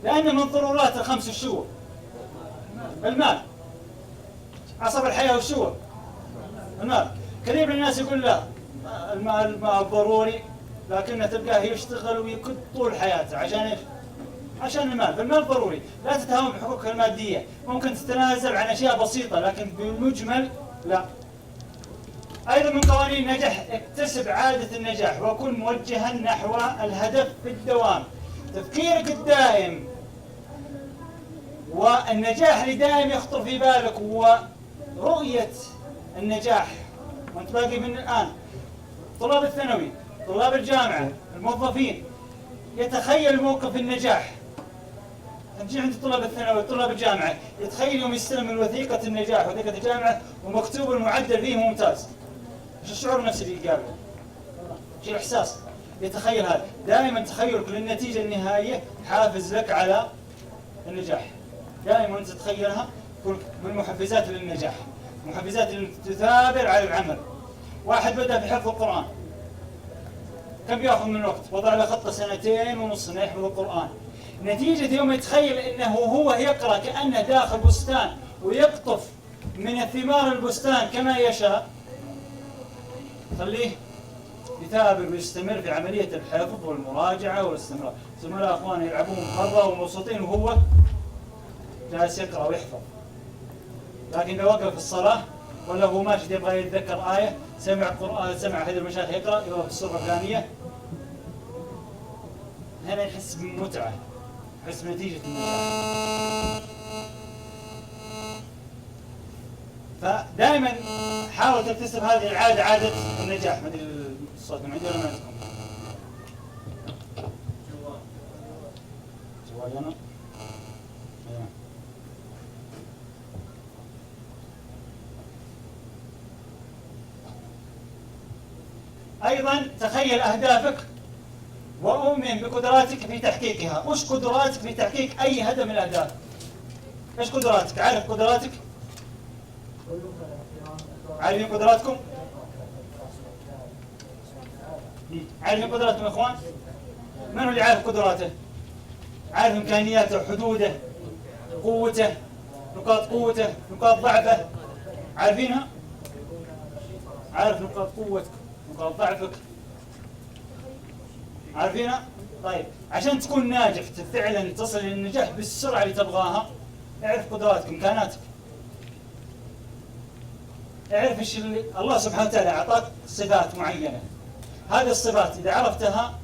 لأن من ضرورات الخمس الشو؟ المال. عصب الحياة والشو؟ المال. كثير من الناس يقول لا المال ما ضروري، لكنه تلقاه يشتغل ويكد طول حياته عشان ايش؟ عشان المال. فالمال ضروري. لا تتهاون بحقوقك المادية. ممكن تتنازل عن أشياء بسيطة لكن بالمجمل لا. أيضا من قوانين النجاح اكتسب عادة النجاح وكن موجها نحو الهدف في الدوام. تفكيرك الدائم والنجاح اللي دائم يخطر في بالك ورؤية النجاح وانت باقي من الآن. طلاب الثانوي، طلاب الجامعة، الموظفين يتخيل موقف النجاح. تجي عند طلاب الثانوي طلاب الجامعة يتخيل يوم يستلم الوثيقة النجاح وثيقة الجامعة ومكتوب المعدل فيه ممتاز. ايش الشعور النفسي اللي يقابله؟ ايش الإحساس؟ يتخيل هذا. دائما تخيلك للنتيجة النهائية حافز لك على النجاح. دائما أنت تتخيلها من محفزات للنجاح، محفزات اللي تثابر على العمل. واحد بدأ في حفظ القرآن، كم بياخذ من الوقت؟ وضع له خطة 2.5 سنة يحفظ القرآن. نتيجة يوم يتخيل انه هو يقرأ كأنه داخل بستان ويقطف من الثمار البستان كما يشاء، خليه يثابر ويستمر في عملية الحفظ والمراجعة والاستمرار. زملاء اخوانه يلعبون برا ومبسوطين وهو جالس يقرأ ويحفظ. لكن لو وقف في الصلاة ولا هو ماشي يبغى يتذكر آية، سمع قرآن، سمع أحد المشايخ يقرأ في السورة الفلانية، هنا يحس بمتعة، يحس بنتيجة النجاح. فدائما حاول تكتسب هذه العادة، عادة النجاح. ما ادري الصوت من عندي ولا ما عندكم؟ جوالي أنا؟ أيضا تخيل أهدافك وأؤمن بقدراتك في تحقيقها. وش قدراتك في تحقيق أي هدف من الأهداف؟ إيش قدراتك؟ عارف قدراتك؟ عارفين قدراتكم؟ عارفين قدراتكم يا إخوان؟ من هو اللي عارف قدراته؟ عارف إمكانياته، حدوده، قوته، نقاط قوته، نقاط ضعفه، عارفينها؟ عارف نقاط قوتك، نقاط ضعفك، عارفينها؟ طيب عشان تكون ناجح فعلا تصل للنجاح بالسرعة اللي تبغاها، اعرف قدراتك، إمكاناتك. اعرف ايش اللي الله سبحانه وتعالى أعطاك صفات معينة. هذه الصفات إذا عرفتها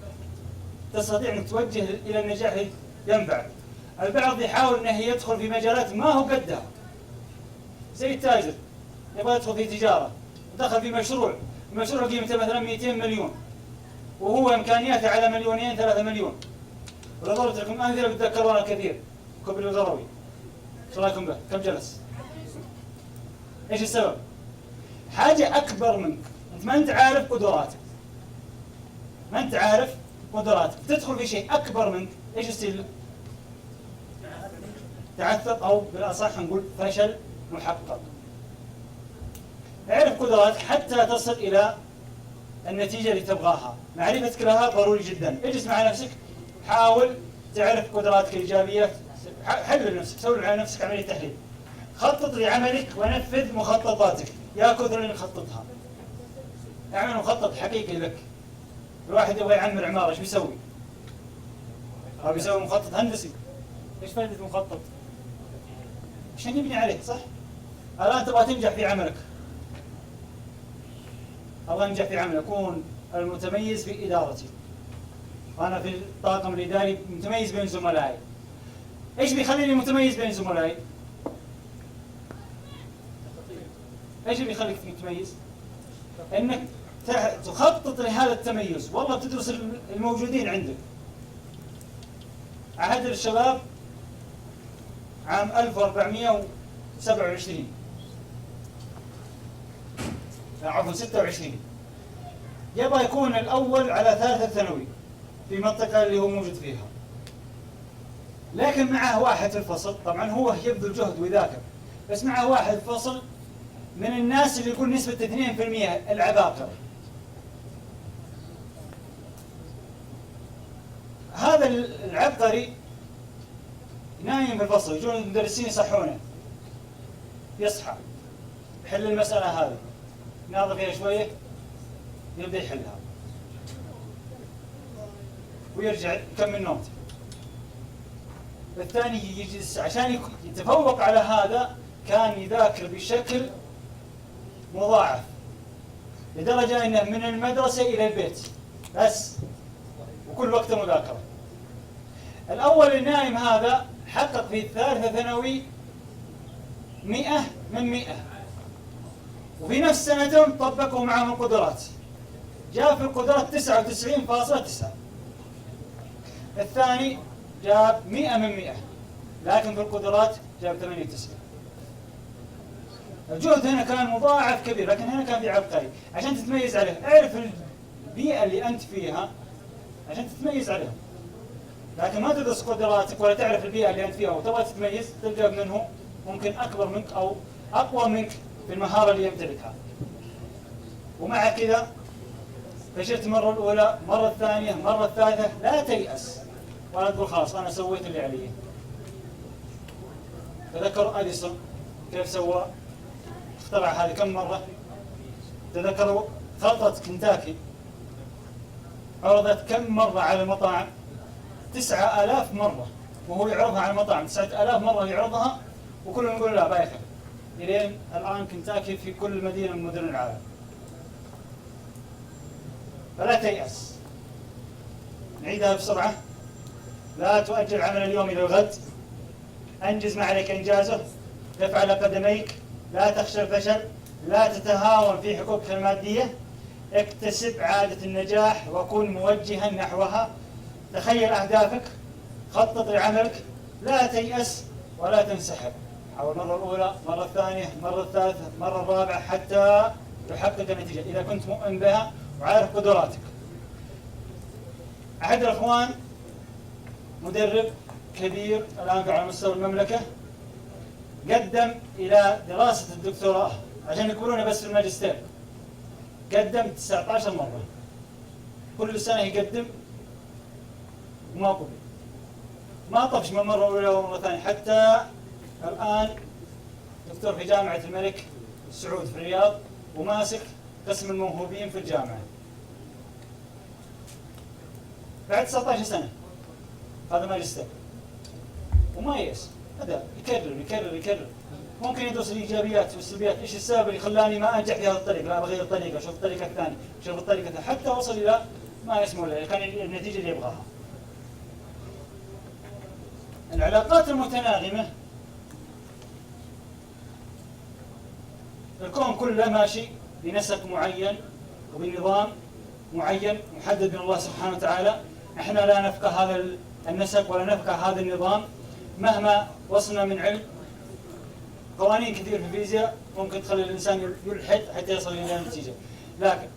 تستطيع أن توجه إلى النجاح اللي ينفعك. البعض يحاول أنه يدخل في مجالات ما هو قدها، زي التاجر يبغى يدخل في تجارة، دخل في مشروع، المشروع قيمته مثلا 200 مليون وهو إمكانياته على 2 3 مليون. ولا ضربت لكم أمثلة بتذكرونها كثير. كبري الغروي ايش رايكم به؟ كم جلس؟ ايش السبب؟ حاجة أكبر منك، أنت ما أنت عارف قدراتك، ما أنت عارف قدراتك، تدخل في شيء أكبر منك، ايش يصير؟ تعثر، أو بالأصح نقول فشل محقق. اعرف قدراتك حتى تصل إلى النتيجة اللي تبغاها. معرفتك لها ضروري جدا. اجلس مع نفسك، حاول تعرف قدراتك الإيجابية، حلل نفسك، سوي على نفسك عملية تحليل. خطط لعملك ونفذ مخططاتك. يا كثر اللي نخططها. اعمل مخطط حقيقي لك. الواحد يبغى يعمر عمارة، ايش بيسوي؟ أو بيسوي مخطط هندسي. ايش فائدة المخطط؟ عشان يبني عليه، صح؟ الآن تبغى تنجح في عملك. أبغى أنجح في عمل، أكون المتميز في إدارتي، وأنا في الطاقم الإداري متميز بين زملائي. إيش بيخليني متميز بين زملائي؟ إيش اللي بيخليك متميز؟ إنك تخطط لهذا التميز، والله بتدرس الموجودين عندك. عهد الشباب عام 1427 عفوا 26 يبغى يكون الأول على ثالثة ثانوي، في منطقة اللي هو موجود فيها، لكن معه واحد في الفصل، طبعا هو يبذل جهد ويذاكر، بس معه واحد في الفصل من الناس اللي يقول نسبة 2% العباقرة. هذا العبقري نايم في الفصل، يجون المدرسين يصحونه، يصحى يحل المسألة هذه، يناظر فيها شوية، يبدأ يحلها ويرجع يكمل نومته. الثاني يجلس عشان يتفوق على هذا، كان يذاكر بشكل مضاعف لدرجة انه من المدرسة الى البيت بس، وكل وقته مذاكرة. الاول النايم هذا حقق في الثالثة ثانوي 100 من 100، وفي نفس سنتهم طبقوا معهم القدرات، جاب في القدرات 99.9. الثاني جاب 100 من 100، لكن في القدرات جاب 98. الجهد هنا كان مضاعف كبير، لكن هنا كان في عبقري. عشان تتميز عليه اعرف البيئة اللي أنت فيها عشان تتميز عليهم، لكن ما تدرس قدراتك ولا تعرف البيئة اللي أنت فيها وتبغى تتميز، تلقى منه ممكن أكبر منك أو أقوى منك في المهارة اللي يمتلكها. ومع كذا فشلت المرة الأولى، مرة الثانية، مرة الثالثة، لا تيأس ولا تقول خلاص أنا سويت اللي علي. تذكروا أديسون كيف سوى؟ اخترع هذه كم مرة؟ تذكروا خلطة كنتاكي عرضت كم مرة على المطاعم؟ 9000 مرة، وهو يعرضها على المطاعم 9000 مرة يعرضها، وكلهم يقولوا لا بايخة. إلين الآن كنتاكي في كل مدينة من مدن العالم. فلا تيأس. نعيدها بسرعة. لا تؤجل عمل اليوم إلى الغد. أنجز ما عليك إنجازه. دفع على قدميك. لا تخشى الفشل. لا تتهاون في حقوقك المادية. اكتسب عادة النجاح وكن موجها نحوها. تخيل أهدافك. خطط لعملك. لا تيأس ولا تنسحب. حاول مرة الأولى، مرة الثانية، مرة الثالثة، مرة الرابعة حتى تحقق النتيجة إذا كنت مؤمن بها وعارف قدراتك. أحد الأخوان مدرب كبير الآن على مستوى المملكة، قدم إلى دراسة الدكتوراه عشان يقبلونه بس في الماجستير. قدم 19 مرة، كل سنة يقدم وما قبل. ما طفش من مرة أولى ومرة ثانية، حتى الآن دكتور في جامعة الملك سعود في الرياض، وماسك قسم الموهوبين في الجامعة. بعد 19 سنة هذا ماجستير وما ييأس، هذا يكرر. ممكن يدرس الإيجابيات والسلبيات، إيش السبب اللي خلاني ما أنجح في هذا الطريق، لا بغير الطريقة، أشوف الطريقة الثانية، أشوف الطريقة الثانية، حتى وصل إلى ما يسمى له كان النتيجة اللي يبغاها. العلاقات المتناغمة، الكون كله ماشي بنسق معين وبنظام معين محدد من الله سبحانه وتعالى. احنا لا نفقه هذا النسق ولا نفقه هذا النظام مهما وصلنا من علم. قوانين كثير في الفيزياء ممكن تخلي الانسان يلحد حتى يصل الى نتيجه، لكن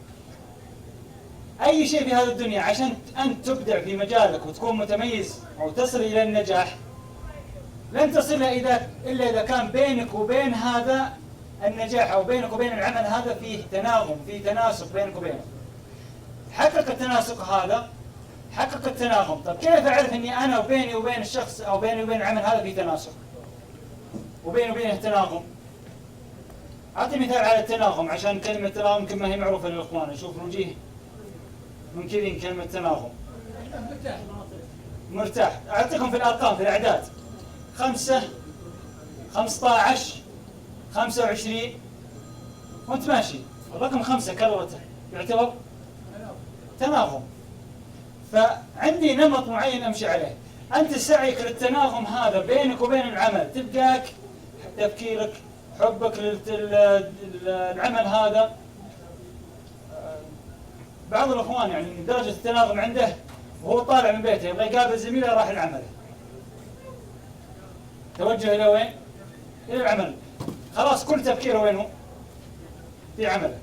اي شيء في هذه الدنيا عشان انت تبدع في مجالك وتكون متميز او تصل الى النجاح لن تصل الا اذا كان بينك وبين هذا النجاح او بينك وبين العمل هذا فيه تناغم، فيه تناسق بينك وبينه. حقق التناسق هذا، حقق التناغم. طب كيف اعرف اني انا وبيني وبين الشخص او بيني وبين العمل هذا فيه تناسق وبيني وبينه تناغم؟ اعطي مثال على التناغم عشان كلمه تناغم كما هي معروفه للاخوان، نشوف وجيه منكرين كلمه تناغم. مرتاح. اعطيكم في الارقام، في الاعداد: 5 15 25 وانت ماشي، الرقم 5 كررته يعتبر تناغم. فعندي نمط معين امشي عليه. انت سعيك للتناغم هذا بينك وبين العمل، تلقاك تفكيرك، حبك للعمل هذا. بعض الاخوان يعني درجه التناغم عنده وهو طالع من بيته يبغى يقابل زميله راح العمل، توجه الى وين؟ الى العمل. خلاص كل تفكيره وين هو؟ في عمله.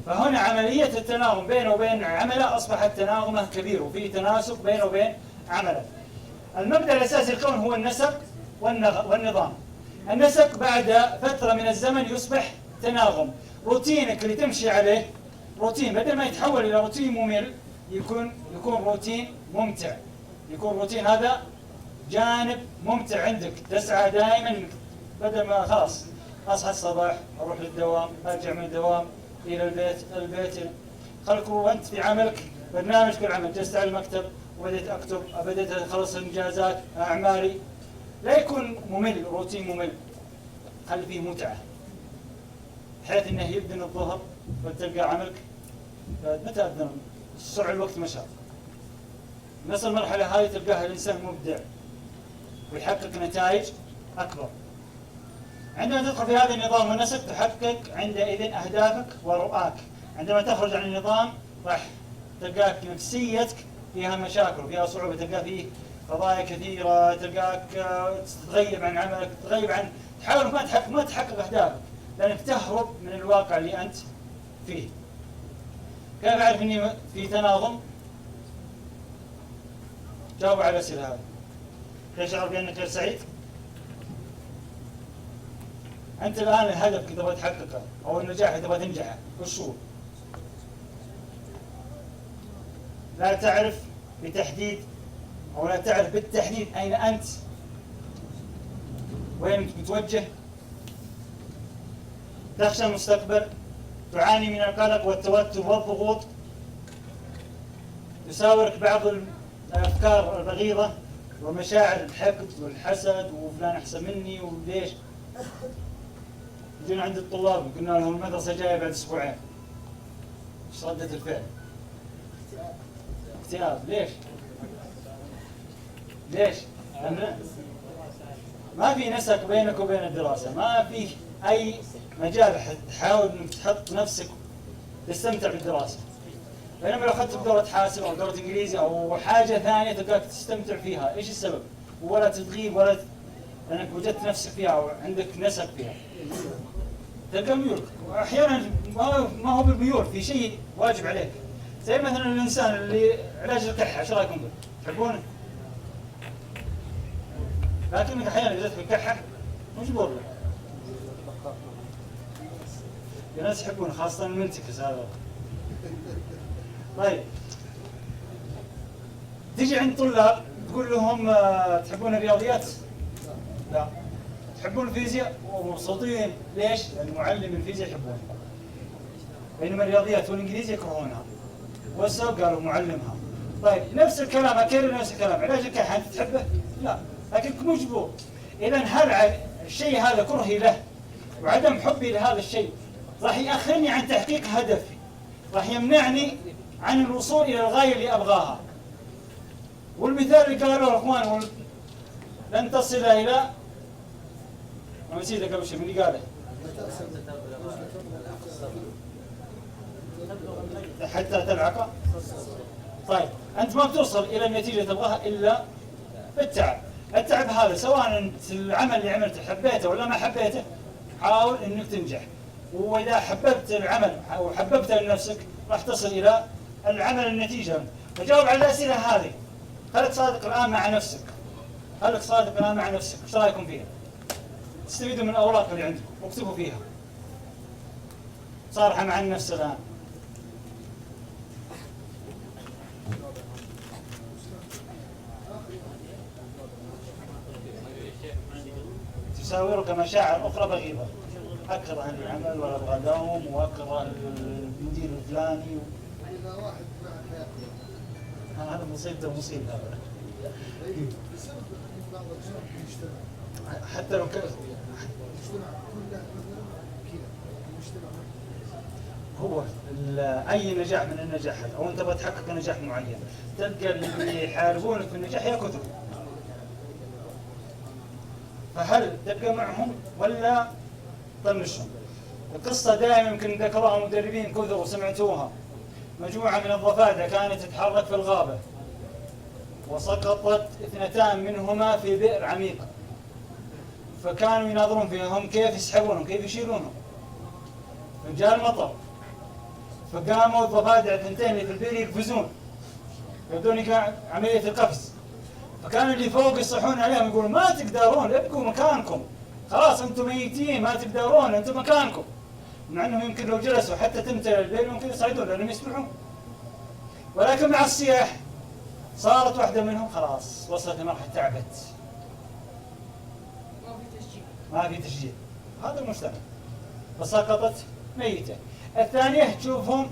فهنا عملية التناغم بينه وبين عمله أصبحت تناغمه كبير وفي تناسق بينه وبين عمله. المبدأ الأساسي للكون هو النسق والنظام. النسق بعد فترة من الزمن يصبح تناغم، روتينك اللي تمشي عليه روتين بدل ما يتحول إلى روتين ممل يكون روتين ممتع، يكون روتين هذا جانب ممتع عندك، تسعى دائما بدل ما خلاص أصحى الصباح أروح للدوام أرجع من الدوام إلى البيت خلك وأنت في عملك برنامج كل عمل، جلست على المكتب وبدأت أكتب، بدأت أخلص الإنجازات أعمالي، لا يكون ممل روتين ممل، خلي فيه متعة بحيث أنه يبدأ الظهر وتلقى عملك متى أذن سرع الوقت مشى. نصل المرحلة هذه تلقاها الإنسان مبدع ويحقق نتائج أكبر. عندما تدخل في هذا النظام والنسق تحقق عندئذ أهدافك ورؤاك. عندما تخرج عن النظام راح تلقاك نفسيتك فيها مشاكل وفيها صعوبة، تلقى فيه قضايا كثيرة، تلقاك تتغيب عن عملك، تتغيب عن تحاول ما تحقق أهدافك لأنك تهرب من الواقع اللي أنت فيه. كيف أعرف أني في تناظم؟ جاوب على الأسئلة هذه. كيف تشعر بأنك غير سعيد؟ أنت الآن الهدف اللي تبغى تحققه أو النجاح اللي تبغى تنجحه وش هو؟ لا تعرف بتحديد أو لا تعرف بالتحديد أين أنت، وين متوجه، تخشى المستقبل، تعاني من القلق والتوتر والضغوط، يساورك بعض الأفكار البغيضة ومشاعر الحقد والحسد وفلان أحسن مني وليش. جينا عند الطلاب قلنا لهم المدرسة جاية بعد أسبوعين، ايش ردة الفعل؟ اكتئاب. ليش؟ ليش؟ لأن ما في نسق بينك وبين الدراسة، ما في أي مجال تحاول انك تحط نفسك تستمتع بالدراسة. بينما لو اخذت بدورة حاسب أو دورة إنجليزي أو حاجة ثانية تلقاك تستمتع فيها، إيش السبب؟ ولا تتغيب ولا لأنك وجدت نفسك فيها أو عندك نسق فيها. تلقى ميول، وأحيانا ما هو بالميول، في شيء واجب عليك. زي مثلا الإنسان اللي علاج الكحة، إيش رأيكم به؟ تحبونه؟ لكنك أحيانا إذا تحب الكحة مجبور له. في ناس يحبونه خاصة المنتكس هذا. طيب تيجي عند طلاب تقول لهم تحبون الرياضيات؟ لا. تحبون الفيزياء؟ ومبسوطين. ليش؟ لأن معلم الفيزياء يحبونه، بينما الرياضيات والإنجليزي يكرهونها. والسبب قالوا معلمها. طيب نفس الكلام أكرر نفس الكلام، علاج الكحة أنت تحبه؟ لا، لكنك مجبور. إذا هل الشيء هذا كرهي له وعدم حبي لهذا الشيء راح يأخرني عن تحقيق هدفي، راح يمنعني عن الوصول إلى الغاية اللي أبغاها. والمثال اللي قالوه الأخوان لن تصل إلى ما نسيته قبل شيء، من اللي قاله؟ حتى تلعق. طيب أنت ما بتوصل إلى النتيجة اللي تبغاها إلا بالتعب. التعب هذا سواء أنت العمل اللي عملته حبيته ولا ما حبيته، حاول إنك تنجح. وإذا حببت العمل أو حببته لنفسك راح تصل إلى العمل النتيجة. فجاوب على الأسئلة هذه. خليك صادق الآن مع نفسك. خليك صادق الآن مع نفسك. إيش رأيكم فيها؟ تستفيدوا من الأوراق اللي عندكم واكتبوا فيها. صارحة مع النفس الآن. تساورك مشاعر أخرى بغيضة، أكره العمل ولا أبغى أداوم وأكره المدير الفلاني هذا مصيبته مصيبة هذا. حتى لو كان هو أي نجاح من النجاحات أو أنت بتحقق نجاح معين، تلقى اللي يحاربونك في النجاح يأكلوا. فهل تبقى معهم ولا طنشهم؟ القصة دائما يمكن ذكروها مدربين كثر وسمعتوها. مجموعة من الضفادع كانت تتحرك في الغابة وسقطت 2 منهما في بئر عميقة، فكانوا يناظرون فيهم كيف يسحبونهم كيف يشيلونهم. فجاء المطر فقاموا الضفادع الثنتين اللي في البير يقفزون، يبدون عملية القفز. فكان اللي فوق يصيحون عليهم يقولون ما تقدرون، ابقوا مكانكم، خلاص انتم ميتين ما تقدرون، انتم مكانكم. مع انهم يمكن لو جلسوا حتى تمتلئ البير ممكن يصعدون لانهم يسمعون. ولكن مع الصياح صارت واحدة منهم خلاص وصلت لمرحلة تعبت. ما في تشجيع. هذا المجتمع. فسقطت ميتة. الثانية تشوفهم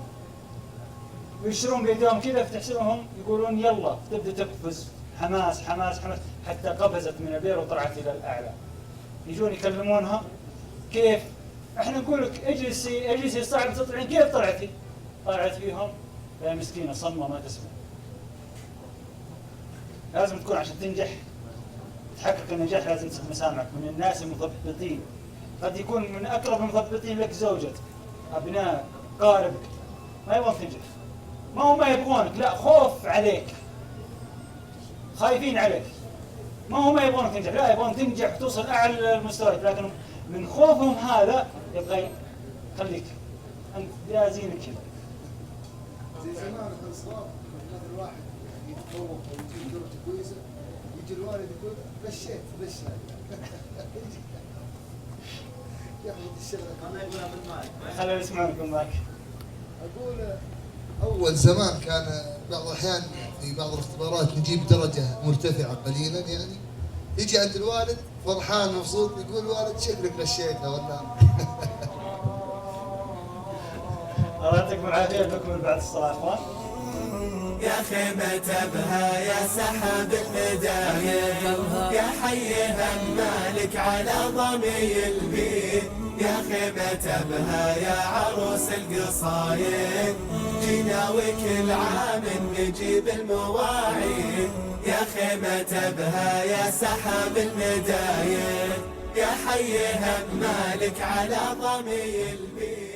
ويشرون بيدهم كذا فتحسبهم يقولون يلا تبدأ تقفز، حماس حماس حماس، حتى قفزت من البير وطلعت إلى الأعلى. يجون يكلمونها كيف؟ احنا نقول لك اجلسي صعب تطلعين، كيف طلعتي؟ طلعت فيهم يا مسكينة صمة ما تسمع. لازم تكون عشان تنجح تحقق النجاح لازم تصير مسامعك من الناس المثبطين. قد يكون من اقرب المثبطين لك زوجتك، ابنائك، قاربك، ما يبغون تنجح. ما يبغونك، لا خوف عليك، خايفين عليك. ما يبغونك تنجح، لا يبغون تنجح وتوصل اعلى المستويات، لكن من خوفهم هذا يبغى خليك انت يا زينك كذا. زي زمان احنا صغار مثلا الواحد يتفوق او يجيب درجه كويسه يجي الوالد يقول غشيت غش ياخذ الشغله ما يقولها بالمايك. خلينا نسمعكم معك. اقول اول زمان كان بعض الاحيان في بعض الاختبارات نجيب درجه مرتفعه قليلا يعني، يجي عند الوالد فرحان مبسوط يقول الوالد شكلك غشيتها ولا الله يعطيكم العافيه. نكمل بعد الصلاه اخوان. يا خيمة بها يا سحاب المداير، يا حيها مالك على ضمي البيت، يا خيمة بها يا عروس القصايد، جينا وكل عام نجيب المواعيد، يا خيمة بها يا سحاب المداير، يا حيها مالك على ضمي البيت.